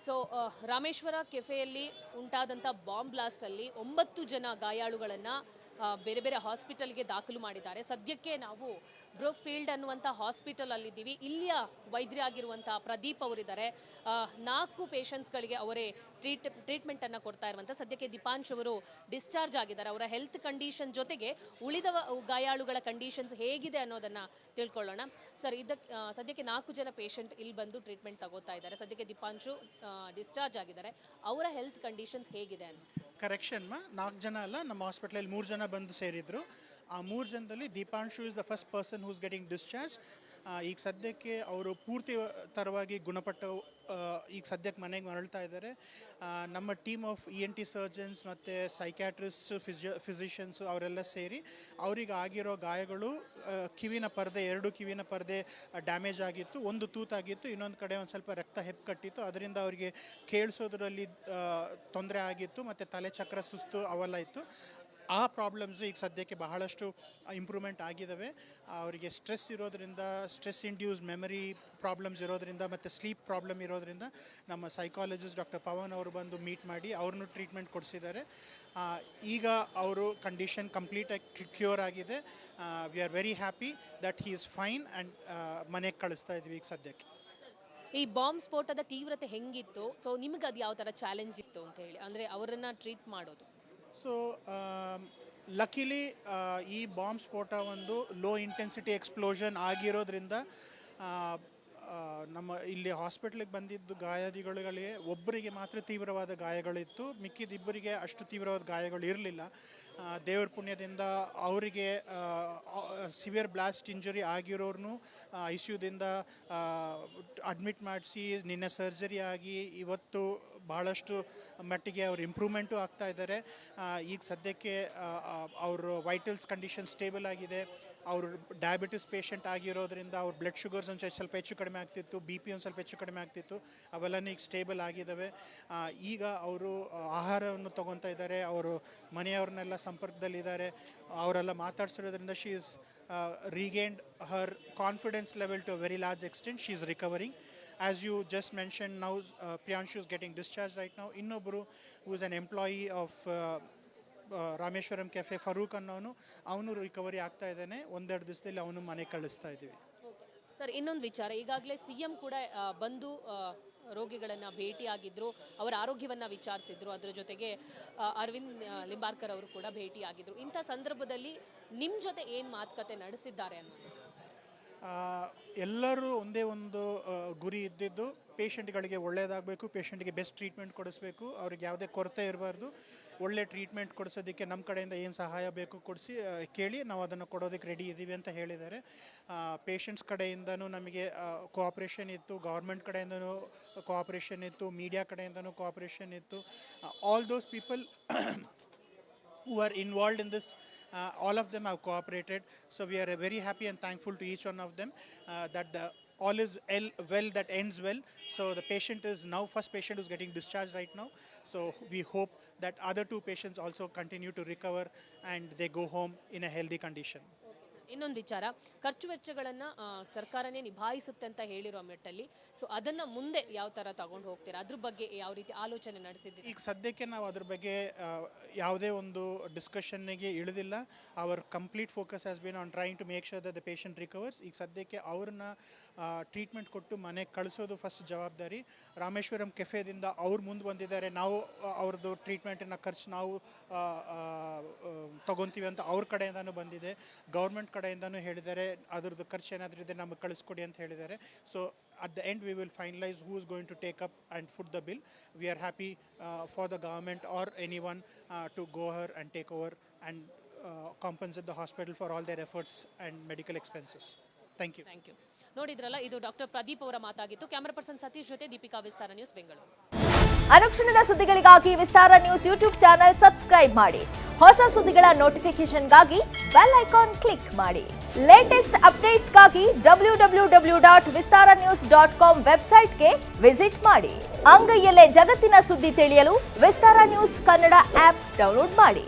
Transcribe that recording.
So Rameshwara ಕೆಫೆಯಲ್ಲಿ ಉಂಟಾದಂಥ bomb ಬ್ಲಾಸ್ಟಲ್ಲಿ 9 ಜನ ಗಾಯಾಳುಗಳನ್ನು ಬೇರೆ ಬೇರೆ ಹಾಸ್ಪಿಟಲ್ಗೆ ದಾಖಲು ಮಾಡಿದ್ದಾರೆ. ಸದ್ಯಕ್ಕೆ ನಾವು ಬ್ರೂಕ್ಫೀಲ್ಡ್ ಅನ್ನುವಂಥ ಹಾಸ್ಪಿಟಲ್ ಅಲ್ಲಿದ್ದೀವಿ. ಇಲ್ಲಿಯ ವೈದ್ಯರಾಗಿರುವಂಥ ಪ್ರದೀಪ್ ಅವರಿದ್ದಾರೆ. 4 ಪೇಷಂಟ್ಸ್ಗಳಿಗೆ ಅವರೇ ಟ್ರೀಟ್ಮೆಂಟನ್ನು ಕೊಡ್ತಾ ಇರುವಂಥ ಸದ್ಯಕ್ಕೆ ದೀಪಾಂಶ್ ಅವರು ಡಿಸ್ಚಾರ್ಜ್ ಆಗಿದ್ದಾರೆ. ಅವರ ಹೆಲ್ತ್ ಕಂಡೀಷನ್ ಜೊತೆಗೆ ಉಳಿದ ಗಾಯಾಳುಗಳ ಕಂಡೀಷನ್ಸ್ ಹೇಗಿದೆ ಅನ್ನೋದನ್ನು ತಿಳ್ಕೊಳ್ಳೋಣ. ಸರ್, ಸದ್ಯಕ್ಕೆ 4 ಜನ ಪೇಷಂಟ್ ಇಲ್ಲಿ ಬಂದು ಟ್ರೀಟ್ಮೆಂಟ್ ತಗೋತಾ ಇದ್ದಾರೆ. ಸದ್ಯಕ್ಕೆ ದೀಪಾಂಶು ಡಿಸ್ಚಾರ್ಜ್ ಆಗಿದ್ದಾರೆ. ಅವರ ಹೆಲ್ತ್ ಕಂಡೀಷನ್ಸ್ ಹೇಗಿದೆ ಅನ್ನೋ ಕರೆಕ್ಷನ್ 4 ಜನ ಅಲ್ಲ, ನಮ್ಮ ಹಾಸ್ಪಿಟಲಲ್ಲಿ 3 ಜನ ಬಂದು ಸೇರಿದ್ರು. ಆ 3 ಜನದಲ್ಲಿ Deepanshu is the first person who's getting discharge. ಈಗ ಸದ್ಯಕ್ಕೆ ಅವರು ಪೂರ್ತಿ ತರವಾಗಿ ಗುಣಪಟ್ಟು ಈಗ ಸದ್ಯಕ್ಕೆ ಮನೆಗೆ ಮರಳ್ತಾ ಇದ್ದಾರೆ. ನಮ್ಮ ಟೀಮ್ ಆಫ್ ENT ಸರ್ಜನ್ಸ್ ಮತ್ತು ಸೈಕ್ಯಾಟ್ರಿಸ್ಟ್, ಫಿಸಿಷಿಯನ್ಸು ಅವರೆಲ್ಲ ಸೇರಿ ಅವ್ರಿಗೆ ಆಗಿರೋ ಗಾಯಗಳು, ಕಿವಿನ ಪರದೆ 2 ಕಿವಿನ ಪರದೆ ಡ್ಯಾಮೇಜ್ ಆಗಿತ್ತು, ಒಂದು ತೂತಾಗಿತ್ತು, ಇನ್ನೊಂದು ಕಡೆ ಒಂದು ಸ್ವಲ್ಪ ರಕ್ತ ಹೆಪ್ಪುಕಟ್ಟಿತ್ತು. ಅದರಿಂದ ಅವರಿಗೆ ಕೇಳಿಸೋದ್ರಲ್ಲಿ ತೊಂದರೆ ಆಗಿತ್ತು ಮತ್ತು ತಲೆ ಚಕ್ರ, ಸುಸ್ತು ಅವೆಲ್ಲ ಇತ್ತು. ಆ ಪ್ರಾಬ್ಲಮ್ಸು ಈಗ ಸದ್ಯಕ್ಕೆ ಬಹಳಷ್ಟು ಇಂಪ್ರೂವ್ಮೆಂಟ್ ಆಗಿದ್ದಾವೆ. ಅವರಿಗೆ ಸ್ಟ್ರೆಸ್ ಇರೋದ್ರಿಂದ, ಸ್ಟ್ರೆಸ್ ಇಂಡ್ಯೂಸ್ ಮೆಮರಿ ಪ್ರಾಬ್ಲಮ್ಸ್ ಇರೋದ್ರಿಂದ ಮತ್ತು ಸ್ಲೀಪ್ ಪ್ರಾಬ್ಲಮ್ ಇರೋದ್ರಿಂದ ನಮ್ಮ ಸೈಕಾಲಜಿಸ್ಟ್ ಡಾಕ್ಟರ್ ಪವನ್ ಅವರು ಬಂದು ಮೀಟ್ ಮಾಡಿ ಅವ್ರನ್ನೂ ಟ್ರೀಟ್ಮೆಂಟ್ ಕೊಡಿಸಿದ್ದಾರೆ. ಈಗ ಅವರು ಕಂಡೀಷನ್ ಕಂಪ್ಲೀಟಾಗಿ ಕ್ಯೂರ್ ಆಗಿದೆ. We are very happy that he is fine and ಮನೆಗೆ ಕಳಿಸ್ತಾ ಇದ್ವಿ ಈಗ ಸದ್ಯಕ್ಕೆ. ಈ ಬಾಂಬ್ ಸ್ಫೋಟದ ತೀವ್ರತೆ ಹೆಂಗಿತ್ತು? ಸೊ ನಿಮಗೆ ಅದು ಯಾವ ಥರ ಚಾಲೆಂಜ್ ಇತ್ತು ಅಂತ ಹೇಳಿ, ಅಂದರೆ ಅವರನ್ನು ಟ್ರೀಟ್ ಮಾಡೋದು? ಸೊ ಲಕಿಲಿ ಈ ಬಾಂಬ್ ಸ್ಫೋಟ ಒಂದು ಲೋ ಇಂಟೆನ್ಸಿಟಿ ಎಕ್ಸ್ಪ್ಲೋಷನ್ ಆಗಿರೋದ್ರಿಂದ ನಮ್ಮ ಇಲ್ಲಿ ಹಾಸ್ಪಿಟ್ಲಿಗೆ ಬಂದಿದ್ದು ಗಾಯಾದಿಗಳಿಗೆ ಒಬ್ಬರಿಗೆ ಮಾತ್ರ ತೀವ್ರವಾದ ಗಾಯಗಳಿತ್ತು. ಮಿಕ್ಕಿದಿಬ್ಬರಿಗೆ ಅಷ್ಟು ತೀವ್ರವಾದ ಗಾಯಗಳು ಇರಲಿಲ್ಲ. ದೇವ್ರ ಪುಣ್ಯದಿಂದ ಅವರಿಗೆ ಸಿವಿಯರ್ ಬ್ಲಾಸ್ಟ್ ಇಂಜುರಿ ಆಗಿರೋರ್ನು ICUದಿಂದ ಅಡ್ಮಿಟ್ ಮಾಡಿಸಿ ನಿನ್ನೆ ಸರ್ಜರಿ ಆಗಿ ಇವತ್ತು ಭಾಳಷ್ಟು ಮಟ್ಟಿಗೆ ಅವ್ರು ಇಂಪ್ರೂವ್ಮೆಂಟು ಆಗ್ತಾ ಇದ್ದಾರೆ. ಈಗ ಸದ್ಯಕ್ಕೆ ಅವರು ವೈಟಲ್ಸ್ ಕಂಡೀಷನ್ ಸ್ಟೇಬಲ್ ಆಗಿದೆ. ಅವರು ಡಯಾಬಿಟಿಸ್ ಪೇಷಂಟ್ ಆಗಿರೋದ್ರಿಂದ ಅವ್ರ ಬ್ಲಡ್ ಶುಗರ್ಸ್ ಒಂದು ಸ್ವಲ್ಪ ಹೆಚ್ಚು ಕಡಿಮೆ ಆಗ್ತಿತ್ತು, BP ಒಂದು ಸ್ವಲ್ಪ ಹೆಚ್ಚು ಕಡಿಮೆ ಆಗ್ತಿತ್ತು, ಅವೆಲ್ಲನೂ ಈಗ ಸ್ಟೇಬಲ್ ಆಗಿದ್ದಾವೆ. ಈಗ ಅವರು ಆಹಾರವನ್ನು ತೊಗೊತಾ ಇದ್ದಾರೆ. ಅವರು ಮನೆಯವ್ರನ್ನೆಲ್ಲ ಸಂಪರ್ಕದಲ್ಲಿದ್ದಾರೆ. ಅವರೆಲ್ಲ ಮಾತಾಡ್ಸಿರೋದ್ರಿಂದ she is regained her confidence level to a very large extent. She is recovering. As you just mentioned, now Priyanshu is getting discharged right now. Innobru who is an employee of Rameshwaram cafe, Farooq ಅನ್ನೋನು, ಅವನು recovery ಆಗ್ತಾ ಇದ್ದಾನೆ. 1-2 ದಿವಸದಲ್ಲಿ ಅವನು ಮನೆ ಕಳಿಸ್ತಾ ಇದ್ದೀವಿ. Sir, ಇನ್ನೊಂದು ವಿಚಾರ, ಈಗಾಗಲೇ CM ಕೂಡ ಬಂದು ರೋಗಿಗಳನ್ನು ಭೇಟಿಯಾಗಿದ್ದರು, ಅವರ ಆರೋಗ್ಯವನ್ನು ವಿಚಾರಿಸಿದ್ರು. ಅದರ ಜೊತೆಗೆ ಅರವಿಂದ್ ಲಿಂಬಾರ್ಕರ್ ಅವರು ಕೂಡ ಭೇಟಿಯಾಗಿದ್ದರು. ಇಂಥ ಸಂದರ್ಭದಲ್ಲಿ ನಿಮ್ಮ ಜೊತೆ ಏನು ಮಾತುಕತೆ ನಡೆಸಿದ್ದಾರೆ ಅನ್ನೋದು? ಎಲ್ಲರೂ ಒಂದೇ ಒಂದು ಗುರಿ ಇದ್ದಿದ್ದು, ಪೇಷಂಟ್ಗಳಿಗೆ ಒಳ್ಳೆಯದಾಗಬೇಕು, ಪೇಷಂಟ್ಗೆ ಬೆಸ್ಟ್ ಟ್ರೀಟ್ಮೆಂಟ್ ಕೊಡಿಸ್ಬೇಕು, ಅವ್ರಿಗೆ ಯಾವುದೇ ಕೊರತೆ ಇರಬಾರ್ದು. ಒಳ್ಳೆ ಟ್ರೀಟ್ಮೆಂಟ್ ಕೊಡಿಸೋದಕ್ಕೆ ನಮ್ಮ ಕಡೆಯಿಂದ ಏನು ಸಹಾಯ ಬೇಕು ಕೇಳಿ ನಾವು ಅದನ್ನು ಕೊಡೋದಕ್ಕೆ ರೆಡಿ ಇದ್ದೀವಿ ಅಂತ ಹೇಳಿದ್ದಾರೆ. ಪೇಷಂಟ್ಸ್ ಕಡೆಯಿಂದನೂ ನಮಗೆ ಕೋಆಪ್ರೇಷನ್ ಇತ್ತು, ಗೌರ್ಮೆಂಟ್ ಕಡೆಯಿಂದನೂ ಕೋಆಪ್ರೇಷನ್ ಇತ್ತು, ಮೀಡಿಯಾ ಕಡೆಯಿಂದನೂ ಕೋಆಪ್ರೇಷನ್ ಇತ್ತು. All those people who are involved in this, all of them have cooperated. So we are very happy and thankful to each one of them that all is well that ends well. So the patient is now, first patient is getting discharged right now. So we hope that other 2 patients also continue to recover and they go home in a healthy condition. ಇನ್ನೊಂದು ವಿಚಾರ, ಖರ್ಚು ವೆಚ್ಚಗಳನ್ನು ಸರ್ಕಾರನೇ ನಿಭಾಯಿಸುತ್ತೆ ಅಂತ ಹೇಳಿರೋ ಮೆಟ್ಟಲ್ಲಿ, so ಅದನ್ನು ಮುಂದೆ ಯಾವ ಥರ ತಗೊಂಡು ಹೋಗ್ತೀರಾ? ಅದ್ರ ಬಗ್ಗೆ ಯಾವ ರೀತಿ ಆಲೋಚನೆ ನಡೆಸಿದ್ದೀರಿ? ಈಗ ಸದ್ಯಕ್ಕೆ ನಾವು ಅದ್ರ ಬಗ್ಗೆ ಯಾವುದೇ ಒಂದು ಡಿಸ್ಕಷನ್ನಿಗೆ ಇಳಿದಿಲ್ಲ. Our complete focus has been on trying to make sure that the patient recovers. ಈಗ ಸದ್ಯಕ್ಕೆ ಅವ್ರನ್ನ ಟ್ರೀಟ್ಮೆಂಟ್ ಕೊಟ್ಟು ಮನೆಗೆ ಕಳಿಸೋದು ಫಸ್ಟ್ ಜವಾಬ್ದಾರಿ. ರಾಮೇಶ್ವರಂ ಕೆಫೆದಿಂದ ಅವ್ರು ಮುಂದೆ ಬಂದಿದ್ದಾರೆ. ನಾವು ಅವ್ರದ್ದು ಟ್ರೀಟ್ಮೆಂಟಿನ ಖರ್ಚು ನಾವು ತೊಗೊತೀವಿ ಅಂತ ಅವ್ರ ಕಡೆಯಿಂದನೂ ಬಂದಿದೆ. ಗೌರ್ಮೆಂಟ್ ಕಡೆಯಿಂದನೂ ಹೇಳಿದ್ದಾರೆ ಅದರದ್ದು ಖರ್ಚು ಏನಾದರೂ ಇದೆ ನಮಗೆ ಕಳಿಸ್ಕೊಡಿ ಅಂತ ಹೇಳಿದ್ದಾರೆ. So at the end we will finalize who is going to take up and foot the bill. We are happy for the government or anyone to go ahead and take over and compensate the hospital for all their efforts and medical expenses. Thank you. Thank you. ನೋಡಿದ್ರಲ್ಲ, ಇದು doctor Pradeep ಅವರ ಮಾತಾಗಿತ್ತು. Camera person Satish ಜೊತೆ ದೀಪಿಕಾ, ವಿಸ್ತಾರ news, Bengaluru. ಅನುಕ್ಷಣದ ಸುದ್ದಿಗಳಿಗಾಗಿ ವಿಸ್ತಾರ news YouTube channel subscribe ಮಾಡಿ. ಹೊಸ ಸುದ್ದಿಗಳ ನೋಟಿಫಿಕೇಶನ್ಗಾಗಿ bell icon click ಮಾಡಿ. ಲೇಟೆಸ್ಟ್ ಅಪ್ಡೇಟ್ಸ್ಗಾಗಿ www.vistaranews.com ವೆಬ್ಸೈಟ್ಗೆ ವಿಸಿಟ್ ಮಾಡಿ. ಅಂಗೈಯಲ್ಲೇ ಜಗತ್ತಿನ ಸುದ್ದಿ ತಿಳಿಯಲು ವಿಸ್ತಾರ ನ್ಯೂಸ್ ಕನ್ನಡ ಆಪ್ ಡೌನ್ಲೋಡ್ ಮಾಡಿ.